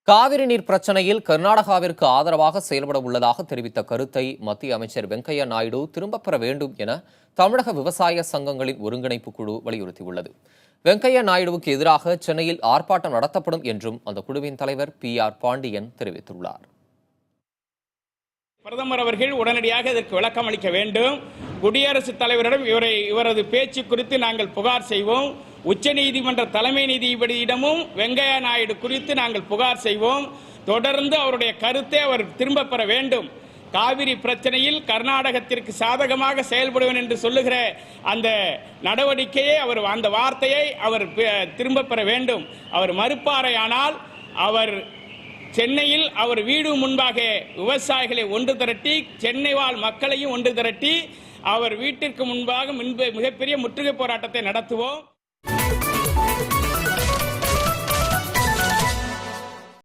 காவிரி நீர் பிரச்சனையில் கர்நாடகாவிற்கு ஆதரவாக செயல்பட உள்ளதாக தெரிவித்த கருத்தை மத்திய அமைச்சர் வெங்கையா நாயுடு திரும்பப் பெற வேண்டும் என தமிழக விவசாய சங்கங்களின் ஒருங்கிணைப்பு குழு வலியுறுத்தியுள்ளது. வெங்கையா நாயுடுவுக்கு எதிராக சென்னையில் ஆர்ப்பாட்டம் நடத்தப்படும் என்றும் அந்த குழுவின் தலைவர் PR பாண்டியன் தெரிவித்துள்ளார். பிரதமர் அவர்கள் உடனடியாக இதற்கு விளக்கம் அளிக்க வேண்டும். குடியரசுத் தலைவரிடம் இவரது பேச்சு குறித்து நாங்கள் புகார் செய்வோம். உச்சநீதிமன்ற தலைமை நீதிபதியிடமும் வெங்கையா நாயுடு குறித்து நாங்கள் புகார் செய்வோம். தொடர்ந்து அவருடைய கருத்தை அவர் திரும்ப பெற வேண்டும். காவிரி பிரச்சனையில் கர்நாடகத்திற்கு சாதகமாக செயல்படுவேன் என்று சொல்லுகிற அந்த நடவடிக்கையை அந்த வார்த்தையை அவர் திரும்ப பெற வேண்டும். அவர் மறுப்பாரையானால் அவர் சென்னையில் அவர் வீடு முன்பாக விவசாயிகளை ஒன்று திரட்டி சென்னை வாழ் மக்களையும் ஒன்று திரட்டி அவர் வீட்டிற்கு முன்பாக மிகப்பெரிய முற்றுகை போராட்டத்தை நடத்துவோம்.